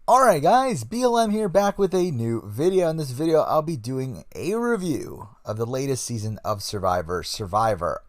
Alright guys, BLM here back with a new video. In this video I'll be doing a review of the latest season of Survivor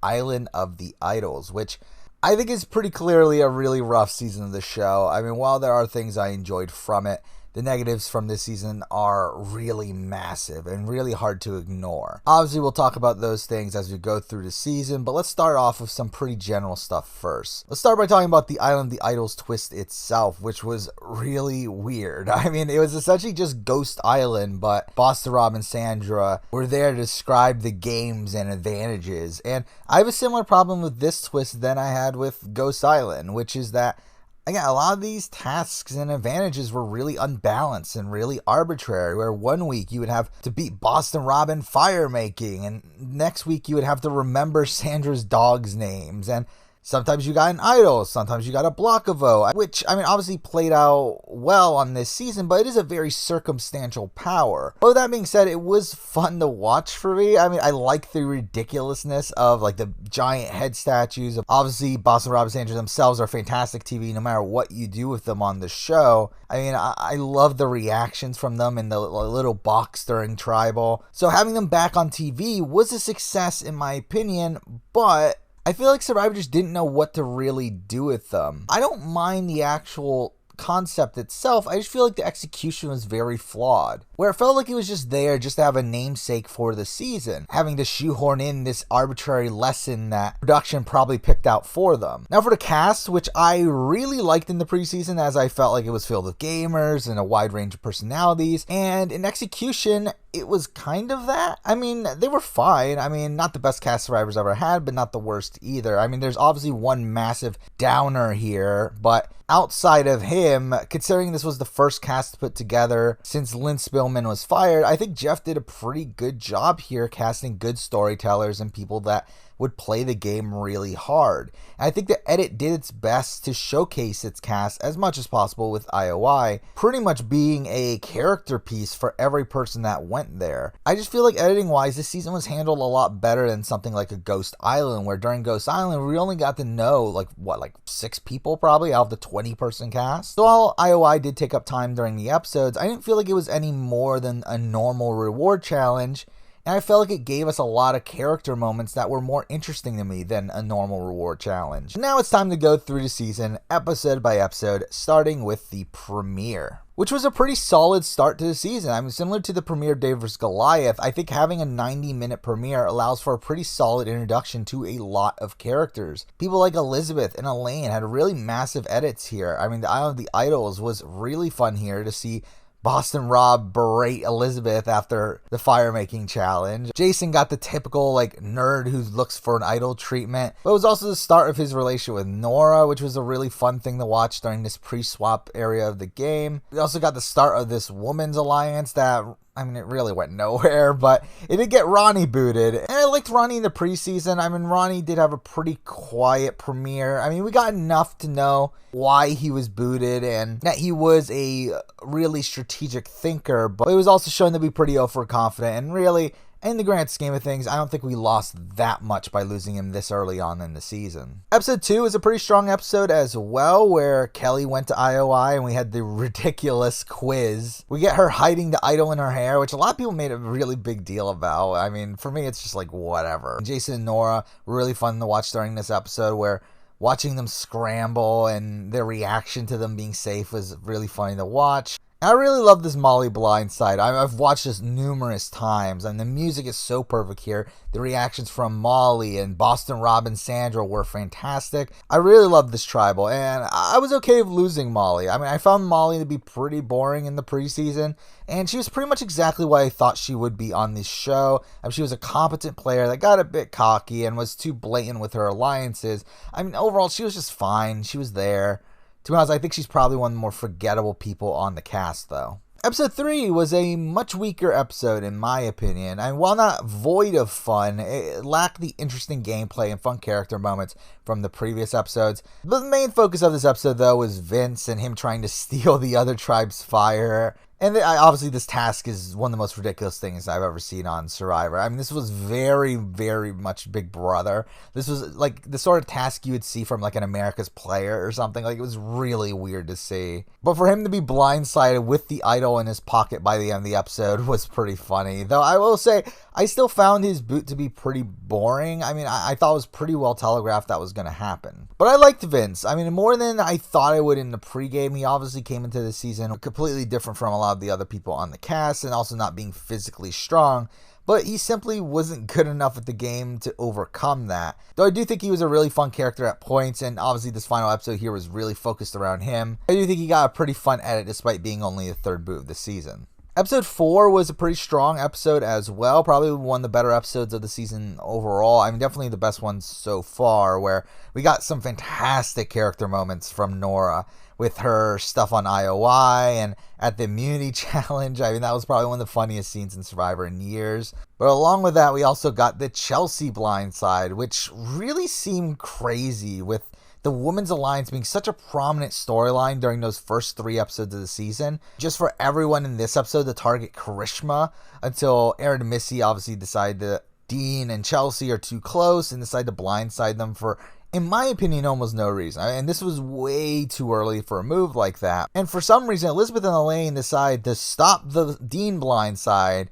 Island of the Idols, which I think is pretty clearly a really rough season of the show. I mean, while there are things I enjoyed from it, the negatives from this season are really massive and really hard to ignore. Obviously, we'll talk about those things as we go through the season, but let's start off with some pretty general stuff first. Let's start by talking about the Island of the Idols twist itself, which was really weird. I mean, it was essentially just Ghost Island, but Boston Rob and Sandra were there to describe the games and advantages. And I have a similar problem with this twist than I had with Ghost Island, which is that again, a lot of these tasks and advantages were really unbalanced and really arbitrary, where one week you would have to beat Boston Rob in fire making, and next week you would have to remember Sandra's dogs' names, and sometimes you got an idol, sometimes you got a block a vote, which, I mean, obviously played out well on this season, but it is a very circumstantial power. But with that being said, it was fun to watch for me. I mean, I like the ridiculousness of, like, the giant head statues. Obviously, Boston Rob and Sandra themselves are fantastic TV, no matter what you do with them on the show. I mean, I love the reactions from them in the little box during Tribal. So having them back on TV was a success, in my opinion, but I feel like Survivor just didn't know what to really do with them. I don't mind the actual concept itself, I just feel like the execution was very flawed, where it felt like it was just there just to have a namesake for the season, having to shoehorn in this arbitrary lesson that production probably picked out for them. Now for the cast, which I really liked in the preseason, as I felt like it was filled with gamers and a wide range of personalities, and in execution it was kind of that. I mean, they were fine. I mean, not the best cast Survivor's ever had, but not the worst either. I mean, there's obviously one massive downer here, but outside of him, considering this was the first cast put together since Lynn Spillman was fired, I think Jeff did a pretty good job here casting good storytellers and people that would play the game really hard. And I think the edit did its best to showcase its cast as much as possible, with IOI pretty much being a character piece for every person that went there. I just feel like editing wise, this season was handled a lot better than something like a Ghost Island, where during Ghost Island we only got to know like 6 people probably out of the 20-person cast. So while IOI did take up time during the episodes, I didn't feel like it was any more than a normal reward challenge. And I felt like it gave us a lot of character moments that were more interesting to me than a normal reward challenge. Now it's time to go through the season, episode by episode, starting with the premiere, which was a pretty solid start to the season. I mean, similar to the premiere of David vs. Goliath, I think having a 90-minute premiere allows for a pretty solid introduction to a lot of characters. People like Elizabeth and Elaine had really massive edits here. I mean, the Island of the Idols was really fun here to see Boston Rob berate Elizabeth after the fire making challenge. Jason got the typical like nerd who looks for an idol treatment, but it was also the start of his relationship with Nora, which was a really fun thing to watch during this pre-swap area of the game. We also got the start of this women's alliance that, I mean, it really went nowhere, but it did get Ronnie booted. And I liked Ronnie in the preseason. I mean, Ronnie did have a pretty quiet premiere. I mean, we got enough to know why he was booted and that he was a really strategic thinker, but he was also shown to be pretty overconfident. And really, in the grand scheme of things, I don't think we lost that much by losing him this early on in the season. Episode 2 is a pretty strong episode as well, where Kelly went to IOI and we had the ridiculous quiz. We get her hiding the idol in her hair, which a lot of people made a really big deal about. I mean, for me, it's just like, whatever. Jason and Nora were really fun to watch during this episode, where watching them scramble and their reaction to them being safe was really funny to watch. I really love this Molly blindside. I've watched this numerous times, and the music is so perfect here. The reactions from Molly and Boston Rob and Sandra were fantastic. I really love this tribal, and I was okay with losing Molly. I mean, I found Molly to be pretty boring in the preseason, and she was pretty much exactly what I thought she would be on this show. I mean, she was a competent player that got a bit cocky and was too blatant with her alliances. I mean, overall, she was just fine. She was there. To be honest, I think she's probably one of the more forgettable people on the cast, though. Episode 3 was a much weaker episode, in my opinion, and while not void of fun, it lacked the interesting gameplay and fun character moments from the previous episodes. But the main focus of this episode, though, was Vince and him trying to steal the other tribe's fire. And obviously this task is one of the most ridiculous things I've ever seen on Survivor. I mean, this was very, very much Big Brother. This was like the sort of task you would see from like an America's Player or something. Like, it was really weird to see. But for him to be blindsided with the idol in his pocket by the end of the episode was pretty funny. Though I will say, I still found his boot to be pretty boring. I mean, I thought it was pretty well telegraphed that was going to happen. But I liked Vince. I mean, more than I thought I would in the pregame. He obviously came into the season completely different from a lot of the other people on the cast, and also not being physically strong. But he simply wasn't good enough at the game to overcome that. Though I do think he was a really fun character at points, and obviously this final episode here was really focused around him. I do think he got a pretty fun edit despite being only the third boot of the season. Episode 4 was a pretty strong episode as well. Probably one of the better episodes of the season overall. I mean, definitely the best ones so far, where we got some fantastic character moments from Nora with her stuff on IOI and at the immunity challenge. I mean, that was probably one of the funniest scenes in Survivor in years. But along with that, we also got the Chelsea blindside, which really seemed crazy, with the Women's Alliance being such a prominent storyline during those first 3 episodes of the season. Just for everyone in this episode to target Karishma, until Aaron and Missy obviously decided that Dean and Chelsea are too close and decide to blindside them for, in my opinion, almost no reason. And this was way too early for a move like that. And for some reason, Elizabeth and Elaine decide to stop the Dean blindside,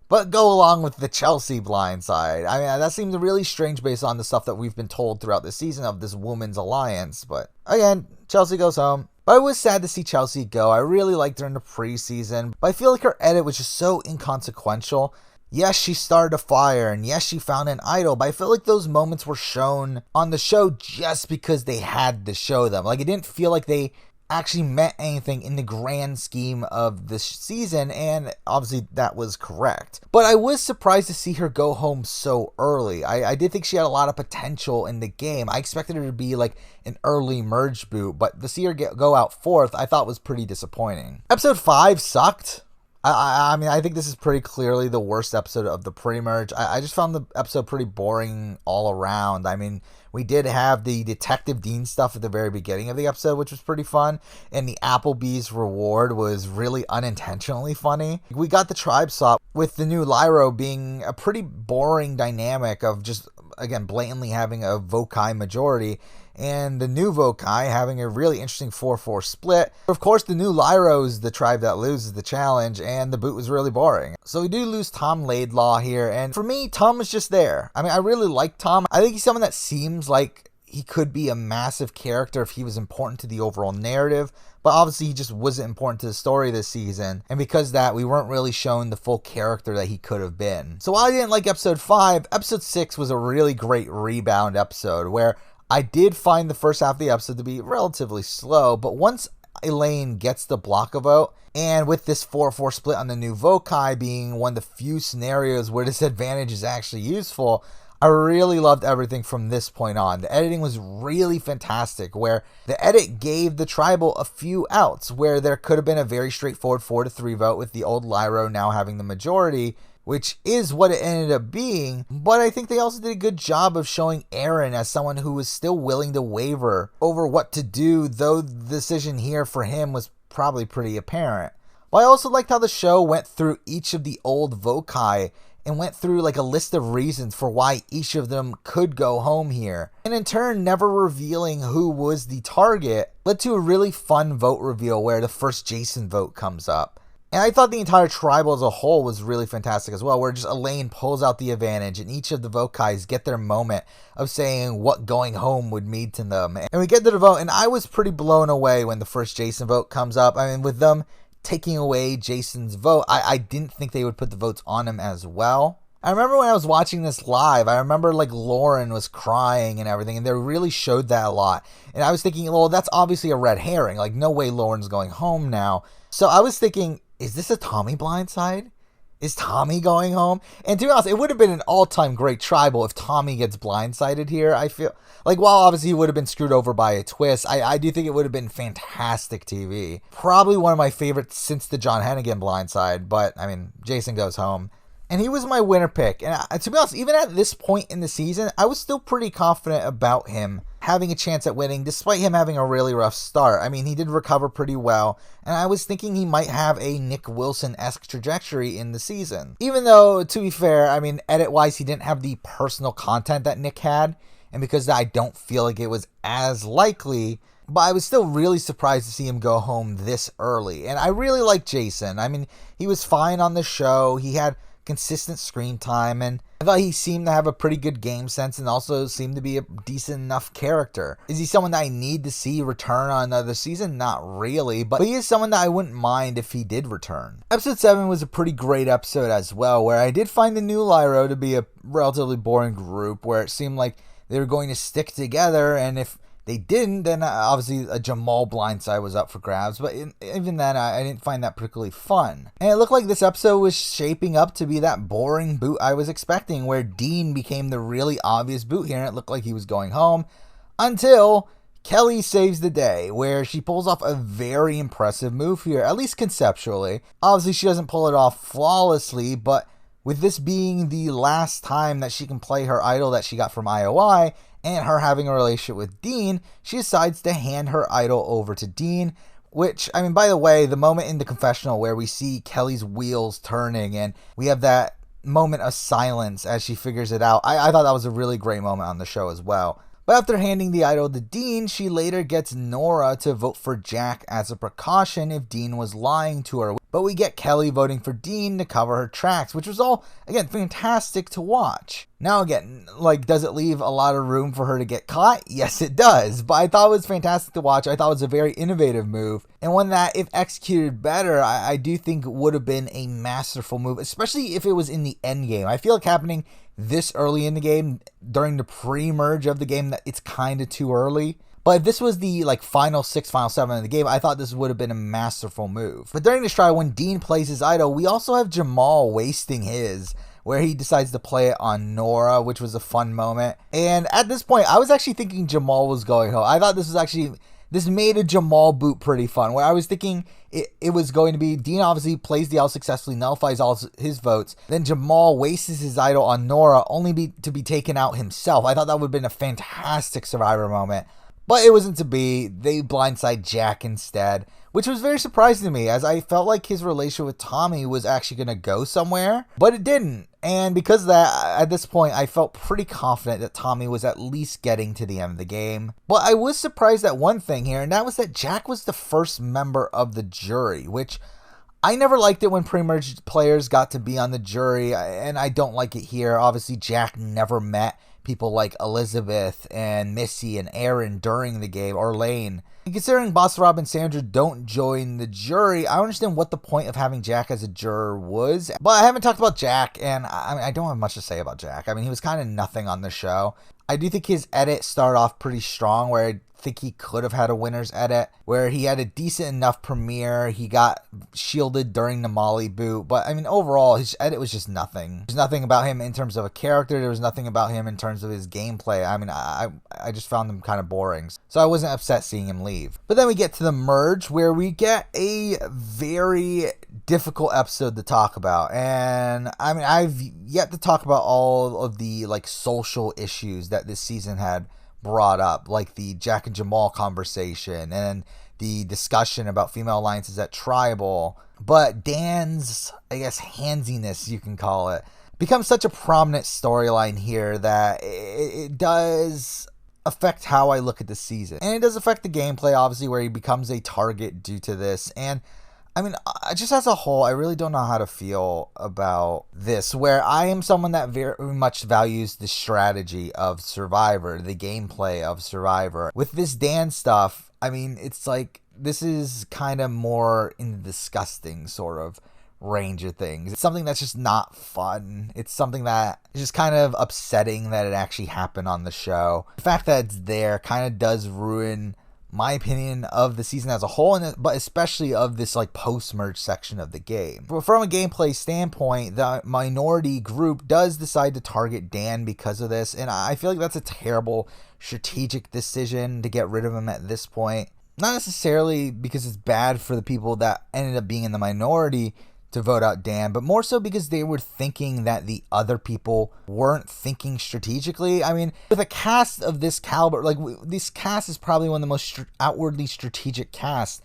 but go along with the Chelsea blindside. I mean, that seems really strange based on the stuff that we've been told throughout the season of this Women's Alliance. But again, Chelsea goes home. But I was sad to see Chelsea go. I really liked her in the preseason, but I feel like her edit was just so inconsequential. Yes, she started a fire, and yes, she found an idol, but I feel like those moments were shown on the show just because they had to show them. Like, it didn't feel like they actually meant anything in the grand scheme of this season, and obviously that was correct. But I was surprised to see her go home so early. I did think she had a lot of potential in the game. I expected her to be like an early merge boot, but to see her go out 4th, I thought was pretty disappointing. Episode 5 sucked. I mean, I think this is pretty clearly the worst episode of the pre-merge. I just found the episode pretty boring all around. I mean, we did have the Detective Dean stuff at the very beginning of the episode, which was pretty fun. And the Applebee's reward was really unintentionally funny. We got the tribe swap with the new Lyro being a pretty boring dynamic of just, again, blatantly having a Vokai majority, and the new Vokai having a really interesting 4-4 split. Of course, the new Lyro is the tribe that loses the challenge, and the boot was really boring. So we do lose Tom Laidlaw here, and for me, Tom was just there. I mean, I really like Tom. I think he's someone that seems like he could be a massive character if he was important to the overall narrative, but obviously he just wasn't important to the story this season, and because of that, we weren't really shown the full character that he could have been. So while I didn't like episode 5, episode 6 was a really great rebound episode, where I did find the first half of the episode to be relatively slow, but once Elaine gets the block a vote, and with this 4-4 split on the new Vokai being one of the few scenarios where this advantage is actually useful, I really loved everything from this point on. The editing was really fantastic, where the edit gave the tribal a few outs, where there could have been a very straightforward 4-3 vote with the old Lyro now having the majority, which is what it ended up being. But I think they also did a good job of showing Aaron as someone who was still willing to waver over what to do, though the decision here for him was probably pretty apparent. But I also liked how the show went through each of the old Vokai and went through like a list of reasons for why each of them could go home here. And in turn, never revealing who was the target led to a really fun vote reveal where the first Jason vote comes up. And I thought the entire tribal as a whole was really fantastic as well, where just Elaine pulls out the advantage and each of the Vokais get their moment of saying what going home would mean to them. And we get to the vote, and I was pretty blown away when the first Jason vote comes up. I mean, with them taking away Jason's vote, I didn't think they would put the votes on him as well. I remember when I was watching this live, I remember like Lauren was crying and everything, and they really showed that a lot. And I was thinking, well, that's obviously a red herring. Like, no way Lauren's going home now. So I was thinking, is this a Tommy blindside? Is Tommy going home? And to be honest, it would have been an all-time great tribal if Tommy gets blindsided here. I feel like, while obviously he would have been screwed over by a twist, I do think it would have been fantastic TV. Probably one of my favorites since the John Hennigan blindside, but I mean, Jason goes home. And he was my winner pick. And to be honest, even at this point in the season, I was still pretty confident about him having a chance at winning despite him having a really rough start. I mean, he did recover pretty well, and I was thinking he might have a Nick Wilson-esque trajectory in the season. Even though, to be fair, I mean, edit-wise, he didn't have the personal content that Nick had, and because I don't feel like it was as likely, but I was still really surprised to see him go home this early. And I really like Jason. I mean, he was fine on the show. He had consistent screen time, and I thought he seemed to have a pretty good game sense and also seemed to be a decent enough character. Is he someone that I need to see return on another season? Not really, but he is someone that I wouldn't mind if he did return. Episode 7 was a pretty great episode as well, where I did find the new Lyro to be a relatively boring group, where it seemed like they were going to stick together, and if they didn't, then obviously a Jamal blindside was up for grabs, but even then, I didn't find that particularly fun. And it looked like this episode was shaping up to be that boring boot I was expecting, where Dean became the really obvious boot here, and it looked like he was going home, until Kelly saves the day, where she pulls off a very impressive move here, at least conceptually. Obviously, she doesn't pull it off flawlessly, but with this being the last time that she can play her idol that she got from IOI, and her having a relationship with Dean, she decides to hand her idol over to Dean, which, I mean, by the way, the moment in the confessional where we see Kelly's wheels turning and we have that moment of silence as she figures it out, I thought that was a really great moment on the show as well. But after handing the idol to Dean, she later gets Nora to vote for Jack as a precaution if Dean was lying to her. But we get Kelly voting for Dean to cover her tracks, which was all, again, fantastic to watch. Now again, like, does it leave a lot of room for her to get caught? Yes, it does. But I thought it was fantastic to watch. I thought it was a very innovative move, and one that, if executed better, I do think would have been a masterful move, especially if it was in the end game. I feel like happening this early in the game, during the pre-merge of the game, that it's kind of too early. But if this was the final 6, final 7 of the game, I thought this would have been a masterful move. But during this trial, when Dean plays his idol, we also have Jamal wasting his, where he decides to play it on Nora, which was a fun moment. And at this point, I was actually thinking Jamal was going home. I thought this made a Jamal boot pretty fun, where I was thinking it was going to be Dean obviously plays the idol successfully, nullifies all his votes, then Jamal wastes his idol on Nora only to be taken out himself. I thought that would have been a fantastic Survivor moment, but it wasn't to be. They blindside Jack instead, which was very surprising to me, as I felt like his relationship with Tommy was actually going to go somewhere, but it didn't. And because of that, at this point, I felt pretty confident that Tommy was at least getting to the end of the game. But I was surprised at one thing here, and that was that Jack was the first member of the jury, which I never liked it when pre-merged players got to be on the jury, and I don't like it here. Obviously, Jack never met people like Elizabeth and Missy and Aaron during the game, or Elaine. And considering Boss Rob and Sandra don't join the jury, I don't understand what the point of having Jack as a juror was. But I haven't talked about Jack, and I don't have much to say about Jack. I mean, he was kind of nothing on the show. I do think his edit started off pretty strong, where I think he could have had a winner's edit, where he had a decent enough premiere. He got shielded during the Molly boot, but I mean, overall, his edit was just nothing. There's nothing about him in terms of a character. There was nothing about him in terms of his gameplay. I mean, I just found him kind of boring, so I wasn't upset seeing him leave. But then we get to the merge, where we get a very difficult episode to talk about, and I mean, I've yet to talk about all of the social issues that this season had brought up, like the Jack and Jamal conversation and the discussion about female alliances at Tribal. But Dan's, I guess, handsiness, you can call it, becomes such a prominent storyline here that it does affect how I look at the season. And it does affect the gameplay, obviously, where he becomes a target due to this. And I mean, just as a whole, I really don't know how to feel about this, where I am someone that very much values the strategy of Survivor, the gameplay of Survivor. With this Dan stuff, I mean, it's like, this is kind of more in the disgusting sort of range of things. It's something that's just not fun. It's something that is just kind of upsetting that it actually happened on the show. The fact that it's there kind of does ruin my opinion of the season as a whole, but especially of this post-merge section of the game. But from a gameplay standpoint, the minority group does decide to target Dan because of this, and I feel like that's a terrible strategic decision to get rid of him at this point. Not necessarily because it's bad for the people that ended up being in the minority to vote out Dan, but more so because they were thinking that the other people weren't thinking strategically. I mean, with a cast of this caliber, like this cast is probably one of the most outwardly strategic casts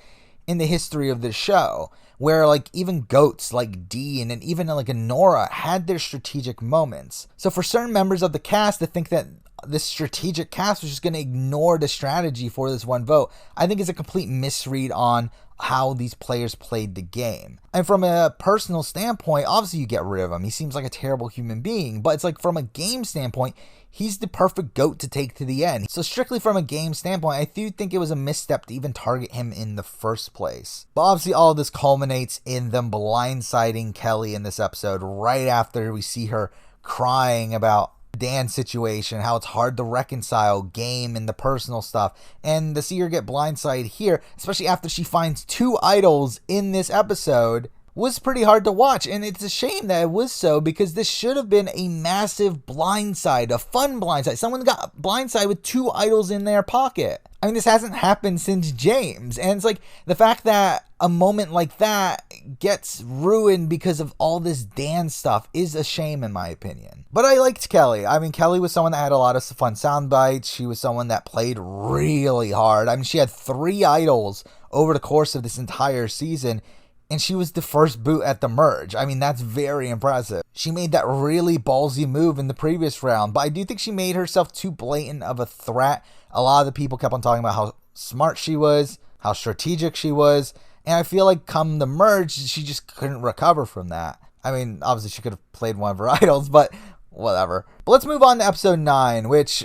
in the history of the show, where like even goats like Dean and even like a Nora had their strategic moments. So for certain members of the cast to think that this strategic cast was just going to ignore the strategy for this one vote, I think is a complete misread on how these players played the game. And from a personal standpoint, obviously you get rid of him. He seems like a terrible human being, but it's like from a game standpoint, he's the perfect goat to take to the end. So strictly from a game standpoint, I do think it was a misstep to even target him in the first place. But obviously all of this culminates in them blindsiding Kelly in this episode right after we see her crying about Dan's situation, how it's hard to reconcile game and the personal stuff, and to see her get blindsided here, especially after she finds 2 idols in this episode, was pretty hard to watch. And it's a shame that it was so, because this should have been a massive blindside, a fun blindside. Someone got blindsided with 2 idols in their pocket. I mean, this hasn't happened since James, and it's like the fact that a moment like that gets ruined because of all this Dan stuff is a shame in my opinion. But I liked Kelly. I mean, Kelly was someone that had a lot of fun sound bites. She was someone that played really hard. I mean, she had 3 idols over the course of this entire season, and she was the first boot at the merge. I mean, that's very impressive. She made that really ballsy move in the previous round, but I do think she made herself too blatant of a threat. A lot of the people kept on talking about how smart she was, how strategic she was, and I feel like come the merge, she just couldn't recover from that. I mean, obviously she could have played one of her idols, but whatever. But let's move on to episode 9, which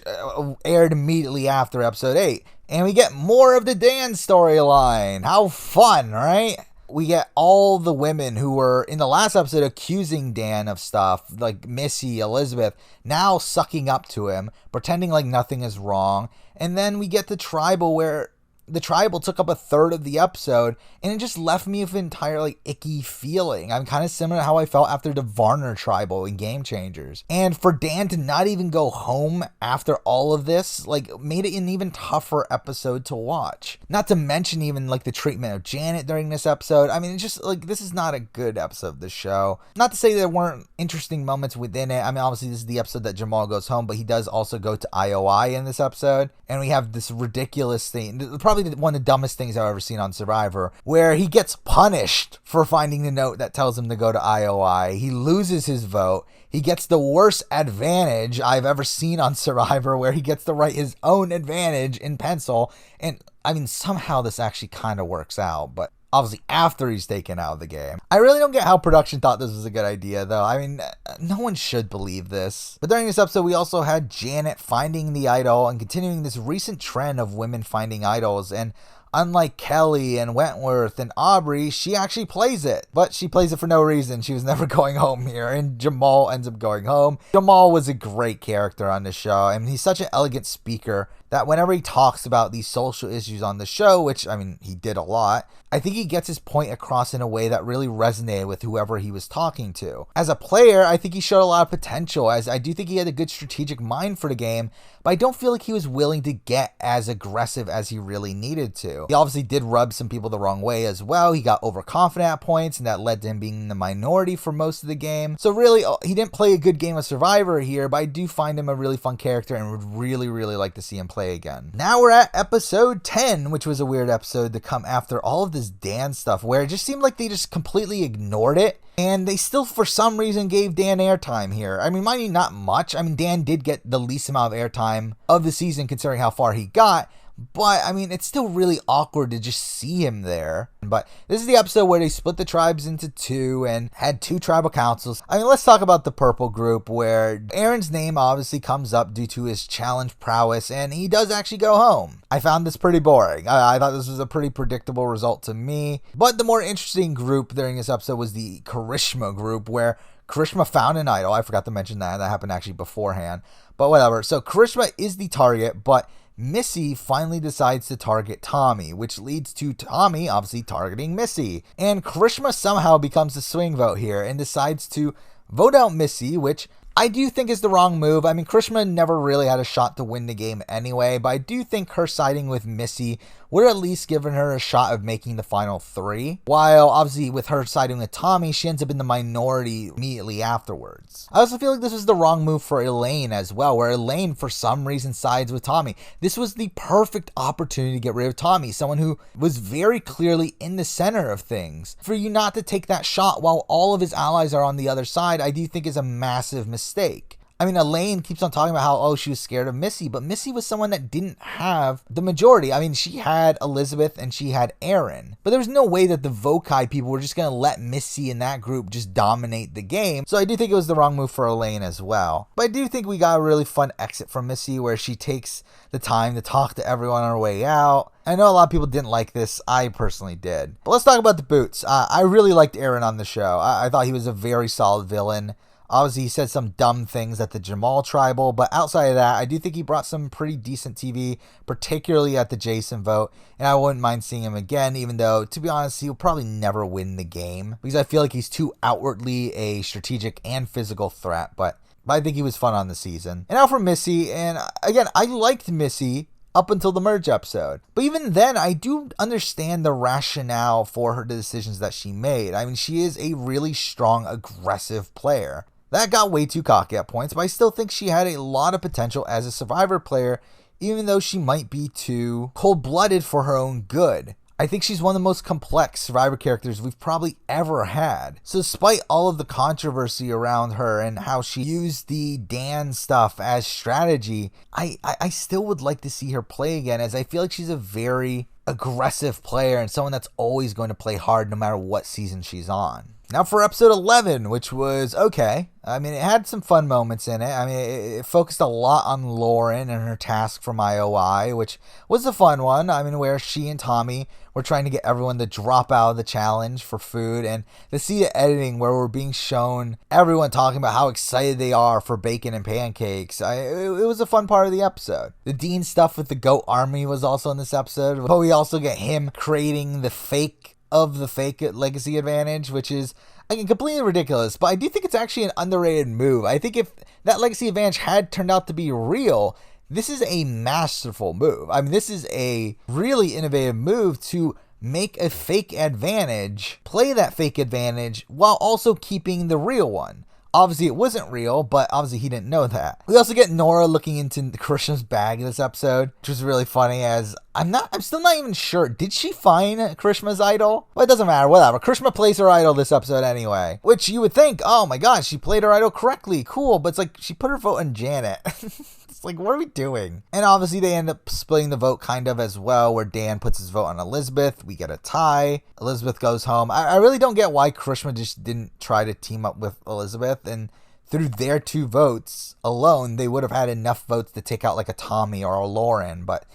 aired immediately after episode 8, and we get more of the Dan storyline. How fun, right? We get all the women who were in the last episode accusing Dan of stuff, like Missy, Elizabeth, now sucking up to him, pretending like nothing is wrong. And then we get the tribal, where the tribal took up a third of the episode, and it just left me with an entirely icky feeling. I'm kind of similar to how I felt after the Varner tribal in Game Changers. And for Dan to not even go home after all of this, like, made it an even tougher episode to watch. Not to mention even, like, the treatment of Janet during this episode. I mean, it's just, like, this is not a good episode of the show. Not to say there weren't interesting moments within it. I mean, obviously, this is the episode that Jamal goes home, but he does also go to IOI in this episode. And we have this ridiculous thing, probably one of the dumbest things I've ever seen on Survivor, where he gets punished for finding the note that tells him to go to IOI. He loses his vote. He gets the worst advantage I've ever seen on Survivor, where he gets to write his own advantage in pencil. And I mean, somehow this actually kind of works out, but obviously after he's taken out of the game. I really don't get how production thought this was a good idea, though. I mean, no one should believe this. But during this episode, we also had Janet finding the idol and continuing this recent trend of women finding idols. And unlike Kelly and Wentworth and Aubrey, she actually plays it. But she plays it for no reason. She was never going home here. And Jamal ends up going home. Jamal was a great character on the show. I mean, he's such an elegant speaker that whenever he talks about these social issues on the show, which, I mean, he did a lot, I think he gets his point across in a way that really resonated with whoever he was talking to. As a player, I think he showed a lot of potential, as I do think he had a good strategic mind for the game, but I don't feel like he was willing to get as aggressive as he really needed to. He obviously did rub some people the wrong way as well. He got overconfident at points, and that led to him being in the minority for most of the game. So really, he didn't play a good game of Survivor here, but I do find him a really fun character and would really, really like to see him play again. Now we're at episode 10, which was a weird episode to come after all of this Dan stuff, where it just seemed like they just completely ignored it, and they still for some reason gave Dan airtime here. I mean, mind you, not much. I mean, Dan did get the least amount of airtime of the season considering how far he got, but I mean, it's still really awkward to just see him there. But this is the episode where they split the tribes into 2 and had 2 tribal councils. I mean, let's talk about the purple group, where Aaron's name obviously comes up due to his challenge prowess, and he does actually go home. I found this pretty boring. I thought this was a pretty predictable result to me. But the more interesting group during this episode was the Karishma group, where Karishma found an idol. I forgot to mention that. That happened actually beforehand. But whatever. So Karishma is the target, but Missy finally decides to target Tommy, which leads to Tommy obviously targeting Missy. And Karishma somehow becomes the swing vote here and decides to vote out Missy, which I do think is the wrong move. I mean, Karishma never really had a shot to win the game anyway, but I do think her siding with Missy would have at least given her a shot of making the final 3. While obviously with her siding with Tommy, she ends up in the minority immediately afterwards. I also feel like this was the wrong move for Elaine as well, where Elaine for some reason sides with Tommy. This was the perfect opportunity to get rid of Tommy, someone who was very clearly in the center of things. For you not to take that shot while all of his allies are on the other side, I do think is a massive mistake. I mean, Elaine keeps on talking about how, she was scared of Missy, but Missy was someone that didn't have the majority. I mean, she had Elizabeth and she had Aaron, but there was no way that the Vokai people were just going to let Missy in that group just dominate the game. So I do think it was the wrong move for Elaine as well. But I do think we got a really fun exit from Missy where she takes the time to talk to everyone on her way out. I know a lot of people didn't like this. I personally did. But let's talk about the boots. I really liked Aaron on the show. I thought he was a very solid villain. Obviously, he said some dumb things at the Jamal tribal, but outside of that, I do think he brought some pretty decent TV, particularly at the Jason vote, and I wouldn't mind seeing him again, even though, to be honest, he'll probably never win the game, because I feel like he's too outwardly a strategic and physical threat, but I think he was fun on the season. And now for Missy, and again, I liked Missy up until the merge episode. But even then, I do understand the rationale for her decisions that she made. I mean, she is a really strong, aggressive player. That got way too cocky at points, but I still think she had a lot of potential as a Survivor player, even though she might be too cold-blooded for her own good. I think she's one of the most complex Survivor characters we've probably ever had. So despite all of the controversy around her and how she used the Dan stuff as strategy, I still would like to see her play again, as I feel like she's a very aggressive player and someone that's always going to play hard no matter what season she's on. Now for episode 11, which was okay. I mean, it had some fun moments in it. I mean, it focused a lot on Lauren and her task from IOI, which was a fun one. I mean, where she and Tommy were trying to get everyone to drop out of the challenge for food. And to see the editing where we're being shown everyone talking about how excited they are for bacon and pancakes. It was a fun part of the episode. The Dean stuff with the goat army was also in this episode. But we also get him creating the fake legacy advantage, which is again completely ridiculous, but I do think it's actually an underrated move. I think if that legacy advantage had turned out to be real, this is a masterful move. I mean, this is a really innovative move to make a fake advantage, play that fake advantage while also keeping the real one. Obviously, it wasn't real, but obviously he didn't know that. We also get Nora looking into Krishna's bag this episode, which was really funny, as I'm still not even sure. Did she find Krishna's idol? Well, it doesn't matter, whatever. Krishna plays her idol this episode anyway, which you would think, oh my god, she played her idol correctly, cool, but it's like she put her vote on Janet. It's like, what are we doing? And obviously they end up splitting the vote kind of as well, where Dan puts his vote on Elizabeth. We get a tie. Elizabeth goes home. I really don't get why Krishna just didn't try to team up with Elizabeth, and through their 2 votes alone, they would have had enough votes to take out like a Tommy or a Lauren, but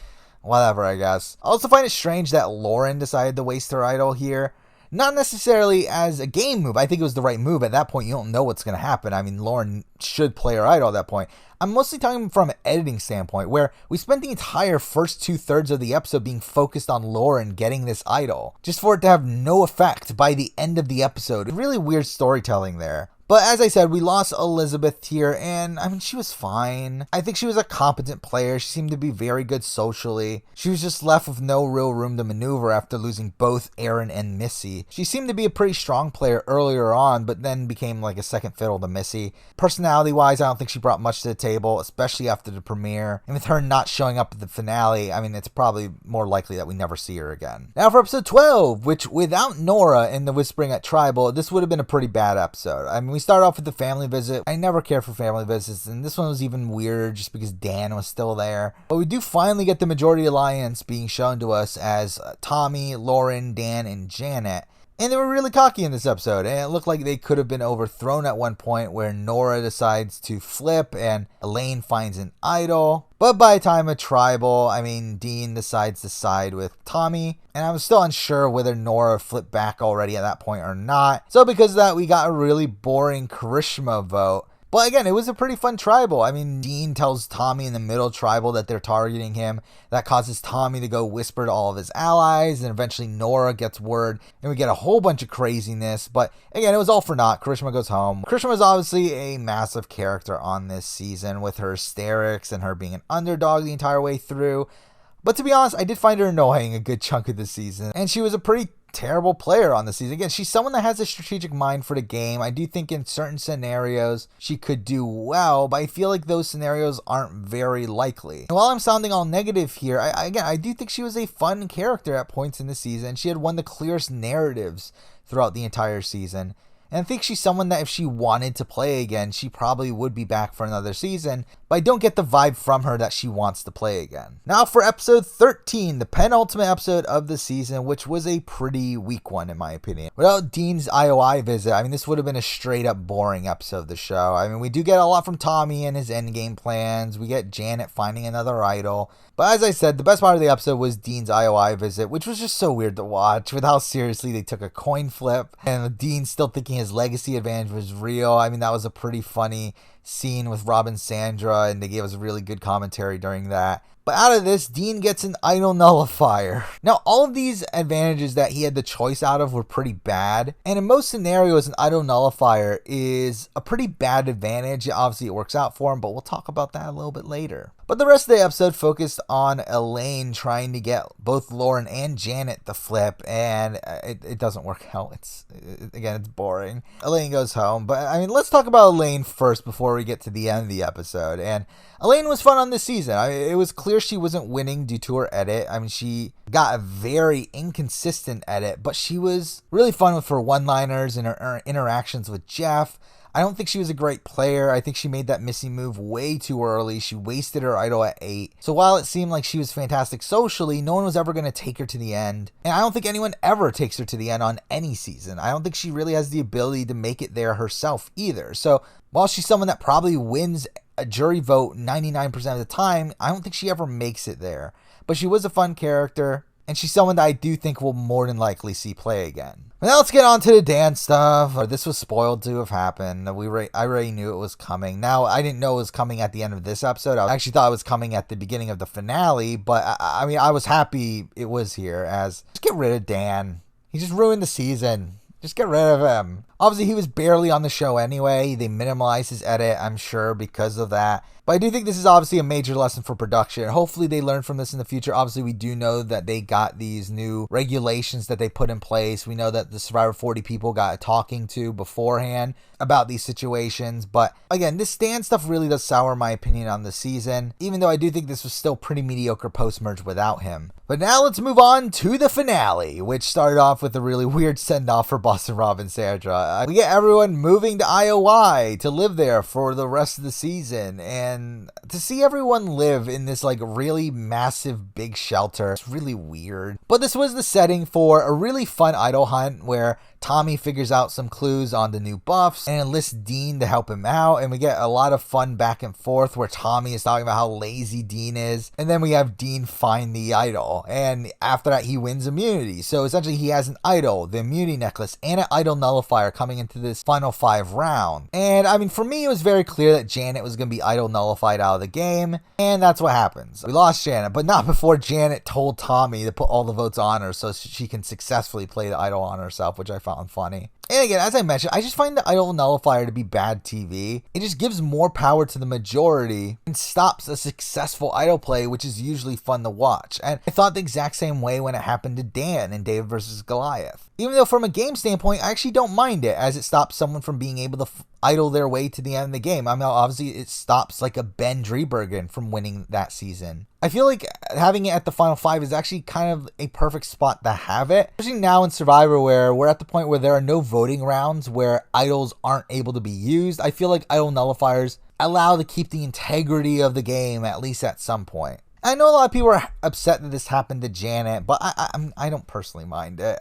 whatever, I guess. I also find it strange that Lauren decided to waste her idol here. Not necessarily as a game move. I think it was the right move. At that point, you don't know what's going to happen. I mean, Lauren should play her idol at that point. I'm mostly talking from an editing standpoint, where we spent the entire first 2/3 of the episode being focused on Lauren getting this idol, just for it to have no effect by the end of the episode. Really weird storytelling there. But as I said, we lost Elizabeth here, and I mean, she was fine. I think she was a competent player. She seemed to be very good socially. She was just left with no real room to maneuver after losing both Aaron and Missy. She seemed to be a pretty strong player earlier on, but then became like a second fiddle to Missy. Personality-wise, I don't think she brought much to the table, especially after the premiere. And with her not showing up at the finale, I mean, it's probably more likely that we never see her again. Now for episode 12, which without Nora in the Whispering at Tribal, this would have been a pretty bad episode. I mean, we start off with the family visit. I never care for family visits, and this one was even weirder just because Dan was still there. But we do finally get the majority alliance being shown to us as Tommy, Lauren, Dan, and Janet. And they were really cocky in this episode, and it looked like they could have been overthrown at one point, where Nora decides to flip and Elaine finds an idol. But by the time of Tribal, I mean, Dean decides to side with Tommy, and I'm still unsure whether Nora flipped back already at that point or not. So because of that, we got a really boring Karishma vote. But again, it was a pretty fun tribal. I mean, Dean tells Tommy in the middle tribal that they're targeting him. That causes Tommy to go whisper to all of his allies, and eventually Nora gets word, and we get a whole bunch of craziness. But again, it was all for naught. Karishma goes home. Karishma is obviously a massive character on this season, with her hysterics and her being an underdog the entire way through. But to be honest, I did find her annoying a good chunk of the season, and she was a pretty terrible player on the season. Again, she's someone that has a strategic mind for the game. I do think in certain scenarios she could do well, but I feel like those scenarios aren't very likely. And while I'm sounding all negative here, I do think she was a fun character at points in the season. She had one of the clearest narratives throughout the entire season. And I think she's someone that if she wanted to play again, she probably would be back for another season. But I don't get the vibe from her that she wants to play again. Now for episode 13, the penultimate episode of the season, which was a pretty weak one in my opinion. Without Dean's IOI visit, this would have been a straight up boring episode of the show. We do get a lot from Tommy and his endgame plans. We get Janet finding another idol. But as I said, the best part of the episode was Dean's IOI visit, which was just so weird to watch with how seriously they took a coin flip and Dean still thinking his legacy advantage was real. That was a pretty funny scene with Rob and Sandra, and they gave us a really good commentary during that. But out of this, Dean gets an idol nullifier. Now, all of these advantages that he had the choice out of were pretty bad. And in most scenarios, an idol nullifier is a pretty bad advantage. Obviously, it works out for him, but we'll talk about that a little bit later. But the rest of the episode focused on Elaine trying to get both Lauren and Janet to flip, and it doesn't work out. It's boring. Elaine goes home, but let's talk about Elaine first before we get to the end of the episode. And Elaine was fun on this season. It was clear she wasn't winning due to her edit. She got a very inconsistent edit, but she was really fun with her one-liners and her interactions with Jeff. I don't think she was a great player. I think she made that missing move way too early. She wasted her idol at 8. So while it seemed like she was fantastic socially, no one was ever going to take her to the end. And I don't think anyone ever takes her to the end on any season. I don't think she really has the ability to make it there herself either. So while she's someone that probably wins a jury vote 99% of the time, I don't think she ever makes it there. But she was a fun character, and she's someone that I do think we'll more than likely see play again. Now let's get on to the dance stuff. This was spoiled to have happened. I already knew it was coming. Now, I didn't know it was coming at the end of this episode. I actually thought it was coming at the beginning of the finale, but I was happy it was here. Just get rid of Dan. He just ruined the season. Just get rid of him. Obviously, he was barely on the show anyway. They minimalized his edit, I'm sure, because of that. But I do think this is obviously a major lesson for production. Hopefully they learn from this in the future. Obviously, we do know that they got these new regulations that they put in place. We know that the Survivor 40 people got talking to beforehand about these situations. But again, this Stan stuff really does sour my opinion on the season, even though I do think this was still pretty mediocre post-merge without him. But now let's move on to the finale, which started off with a really weird send-off for Boston Rob and Sandra. We get everyone moving to IOI to live there for the rest of the season, and to see everyone live in this really massive big shelter, it's really weird. But this was the setting for a really fun idol hunt where Tommy figures out some clues on the new buffs and enlists Dean to help him out, and we get a lot of fun back and forth where Tommy is talking about how lazy Dean is, and then we have Dean find the idol, and after that he wins immunity. So essentially he has an idol, the immunity necklace, and an idol nullifier coming into this final 5 round. And for me it was very clear that Janet was going to be idol nullified out of the game, and that's what happens. We lost Janet, but not before Janet told Tommy to put all the votes on her so she can successfully play the idol on herself, which I found funny. And again, as I mentioned, I just find the idol nullifier to be bad TV. It just gives more power to the majority and stops a successful idol play, which is usually fun to watch. And I thought the exact same way when it happened to Dan in David vs. Goliath. Even though from a game standpoint, I actually don't mind it, as it stops someone from being able to idol their way to the end of the game. Obviously it stops a Ben Driebergen from winning that season. I feel like having it at the final 5 is actually kind of a perfect spot to have it, especially now in Survivor where we're at the point where there are no voting rounds where idols aren't able to be used. I feel like idol nullifiers allow to keep the integrity of the game, at least at some point. I know a lot of people are upset that this happened to Janet, but I don't personally mind it.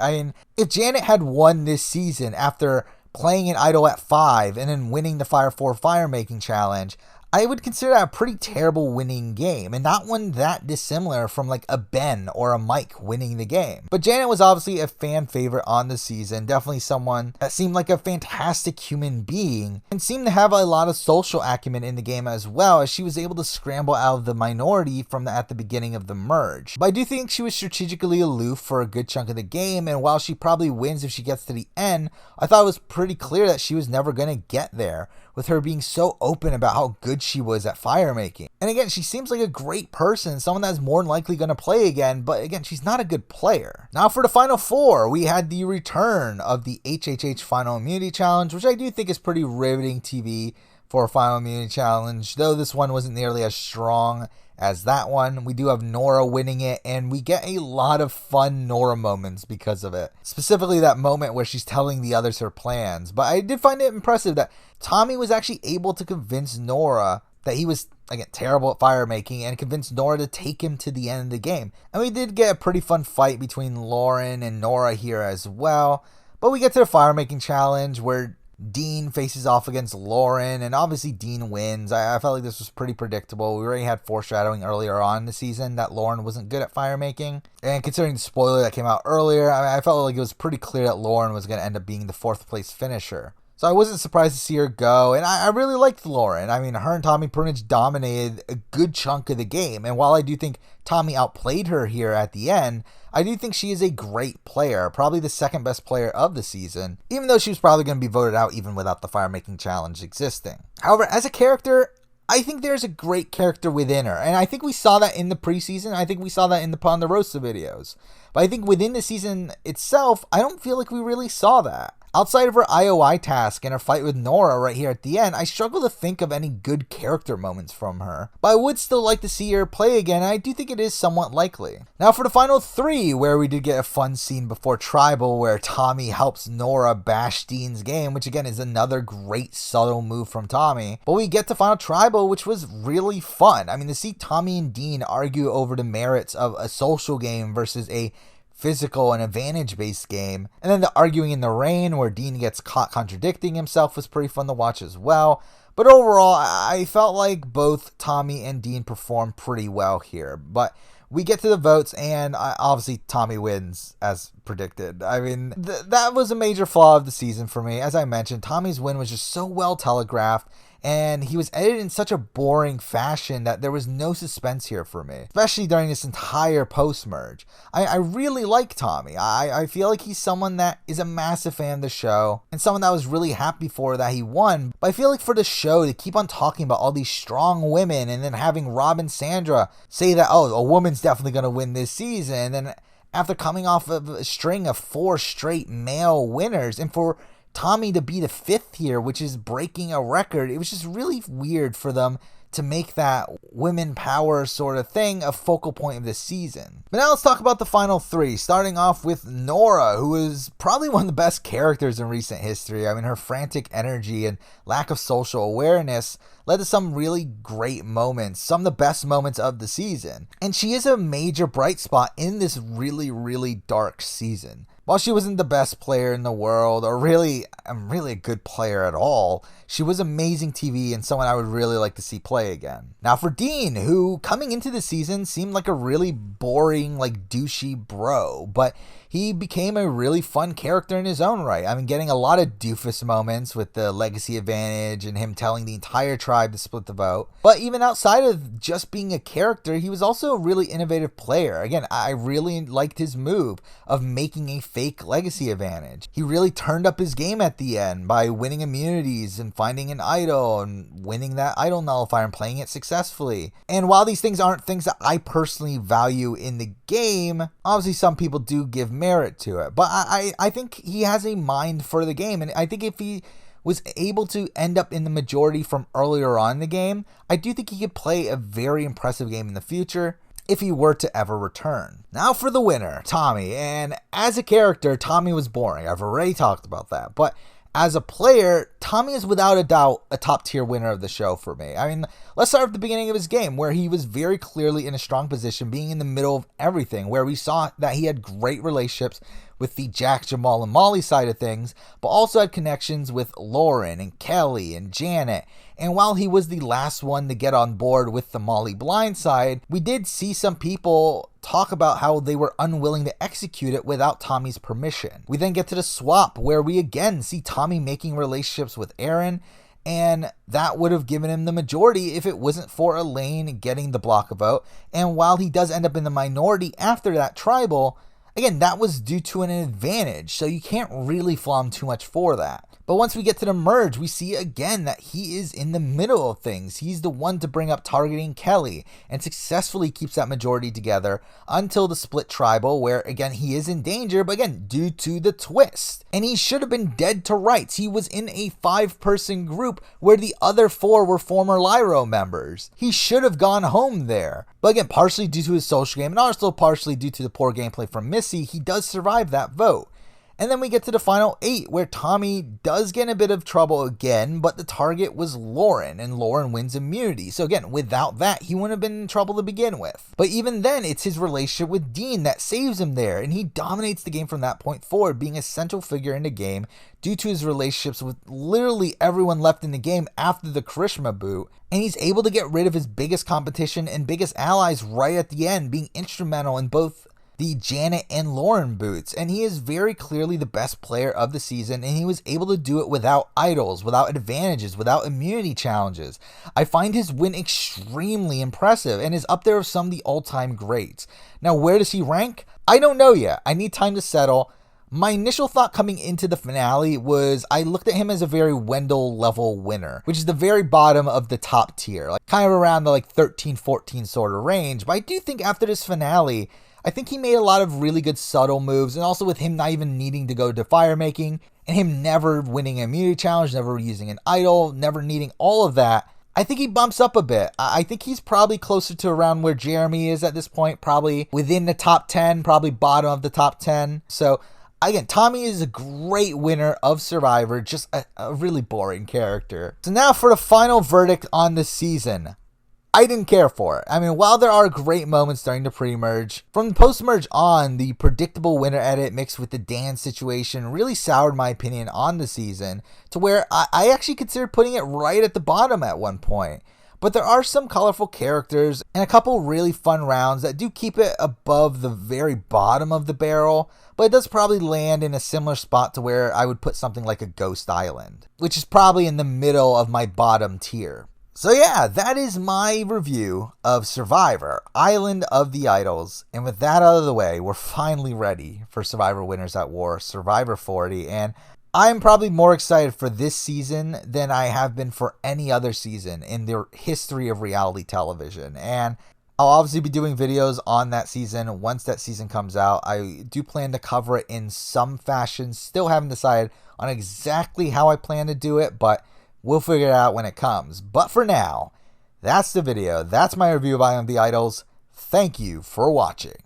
If Janet had won this season after playing an idol at 5 and then winning the Fire 4 Fire Making Challenge, I would consider that a pretty terrible winning game, and not one that dissimilar from a Ben or a Mike winning the game. But Janet was obviously a fan favorite on the season, definitely someone that seemed like a fantastic human being, and seemed to have a lot of social acumen in the game as well, as she was able to scramble out of the minority at the beginning of the merge. But I do think she was strategically aloof for a good chunk of the game, and while she probably wins if she gets to the end, I thought it was pretty clear that she was never going to get there, with her being so open about how good good she was at fire making. And again, she seems like a great person, someone that's more than likely going to play again, but again, she's not a good player. Now for the final four, we had the return of the HHH Final Immunity Challenge, which I do think is pretty riveting TV for a Final Immunity Challenge, though this one wasn't nearly as strong as that one. We do have Nora winning it, and we get a lot of fun Nora moments because of it. Specifically that moment where she's telling the others her plans. But I did find it impressive that Tommy was actually able to convince Nora that he was, again, terrible at fire making, and convinced Nora to take him to the end of the game. And we did get a pretty fun fight between Lauren and Nora here as well. But we get to the fire making challenge where Dean faces off against Lauren, and obviously Dean wins. I felt like this was pretty predictable. We already had foreshadowing earlier on in the season that Lauren wasn't good at fire making. And considering the spoiler that came out earlier, I felt like it was pretty clear that Lauren was going to end up being the 4th place finisher. So I wasn't surprised to see her go, and I really liked Lauren. I mean, her and Tommy pretty much dominated a good chunk of the game, and while I do think Tommy outplayed her here at the end, I do think she is a great player, probably the 2nd best player of the season, even though she was probably going to be voted out even without the fire making challenge existing. However, as a character, I think there's a great character within her, and I think we saw that in the preseason. I think we saw that in the Ponderosa videos. But I think within the season itself, I don't feel like we really saw that. Outside of her IOI task and her fight with Nora right here at the end, I struggle to think of any good character moments from her. But I would still like to see her play again, and I do think it is somewhat likely. Now for the final 3, where we did get a fun scene before Tribal where Tommy helps Nora bash Dean's game, which again is another great subtle move from Tommy. But we get to final Tribal, which was really fun. I mean, to see Tommy and Dean argue over the merits of a social game versus a physical and advantage-based game, and then the arguing in the rain where Dean gets caught contradicting himself was pretty fun to watch as well. But overall, I felt like both Tommy and Dean performed pretty well here. But we get to the votes, and obviously Tommy wins as predicted. I mean, that was a major flaw of the season for me. As I mentioned, Tommy's win was just so well telegraphed, and he was edited in such a boring fashion that there was no suspense here for me, especially during this entire post-merge. I really like Tommy. I feel like he's someone that is a massive fan of the show, and someone that I was really happy for that he won. But I feel like for the show to keep on talking about all these strong women, and then having Rob and Sandra say that, oh, a woman's definitely going to win this season, and then after coming off of a string of 4 straight male winners, and for Tommy to be the 5th here, which is breaking a record, it was just really weird for them to make that women power sort of thing a focal point of this season. But now let's talk about the final 3, starting off with Nora, who is probably one of the best characters in recent history. I mean, her frantic energy and lack of social awareness led to some really great moments, some of the best moments of the season. And she is a major bright spot in this really, really dark season. While she wasn't the best player in the world, or really a good player at all, she was amazing TV and someone I would really like to see play again. Now for Dean, who coming into the season seemed like a really boring, douchey bro, but he became a really fun character in his own right. I mean, getting a lot of doofus moments with the legacy advantage and him telling the entire tribe to split the vote. But even outside of just being a character, he was also a really innovative player. Again, I really liked his move of making a fake legacy advantage. He really turned up his game at the end by winning immunities and finding an idol and winning that idol nullifier and playing it successfully. And while these things aren't things that I personally value in the game, obviously some people do give merit to it. But I think he has a mind for the game, and I think if he was able to end up in the majority from earlier on in the game, I do think he could play a very impressive game in the future if he were to ever return. Now for the winner, Tommy. And as a character, Tommy was boring. I've already talked about that. But as a player, Tommy is without a doubt a top tier winner of the show for me. I mean, let's start at the beginning of his game, where he was very clearly in a strong position, being in the middle of everything, where we saw that he had great relationships with the Jack, Jamal, and Molly side of things, but also had connections with Lauren and Kelly and Janet. And while he was the last one to get on board with the Molly blind side, we did see some people talk about how they were unwilling to execute it without Tommy's permission. We then get to the swap, where we again see Tommy making relationships with Aaron, and that would have given him the majority if it wasn't for Elaine getting the block a vote. And while he does end up in the minority after that tribal, again, that was due to an advantage, so you can't really flaw him too much for that. But once we get to the merge, we see again that he is in the middle of things. He's the one to bring up targeting Kelly and successfully keeps that majority together until the split tribal, where again he is in danger, but again due to the twist. And he should have been dead to rights. He was in a 5-person group where the other 4 were former Lyro members. He should have gone home there. But again, partially due to his social game and also partially due to the poor gameplay from Missy, he does survive that vote. And then we get to the final 8, where Tommy does get in a bit of trouble again, but the target was Lauren, and Lauren wins immunity. So again, without that, he wouldn't have been in trouble to begin with. But even then, it's his relationship with Dean that saves him there, and he dominates the game from that point forward, being a central figure in the game due to his relationships with literally everyone left in the game after the Karishma boot. And he's able to get rid of his biggest competition and biggest allies right at the end, being instrumental in both the Janet and Lauren boots, and he is very clearly the best player of the season, and he was able to do it without idols, without advantages, without immunity challenges. I find his win extremely impressive and is up there with some of the all-time greats. Now, where does he rank? I don't know yet. I need time to settle. My initial thought coming into the finale was I looked at him as a very Wendell level winner, which is the very bottom of the top tier, like kind of around the 13, 14 sort of range. But I do think after this finale, I think he made a lot of really good subtle moves, and also with him not even needing to go to fire making, and him never winning an immunity challenge, never using an idol, never needing all of that, I think he bumps up a bit. I think he's probably closer to around where Jeremy is at this point, probably within the top 10, probably bottom of the top 10. So again, Tommy is a great winner of Survivor, just a really boring character. So now for the final verdict on the season. I didn't care for it. I mean, while there are great moments during the pre-merge, from the post-merge on, the predictable winner edit mixed with the Dan situation really soured my opinion on the season to where I actually considered putting it right at the bottom at one point. But there are some colorful characters and a couple really fun rounds that do keep it above the very bottom of the barrel, but it does probably land in a similar spot to where I would put something like a Ghost Island, which is probably in the middle of my bottom tier. So yeah, that is my review of Survivor, Island of the Idols. And with that out of the way, we're finally ready for Survivor Winners at War, Survivor 40. And I'm probably more excited for this season than I have been for any other season in the history of reality television. And I'll obviously be doing videos on that season once that season comes out. I do plan to cover it in some fashion. Still haven't decided on exactly how I plan to do it, but we'll figure it out when it comes. But for now, that's the video. That's my review of Island of the Idols. Thank you for watching.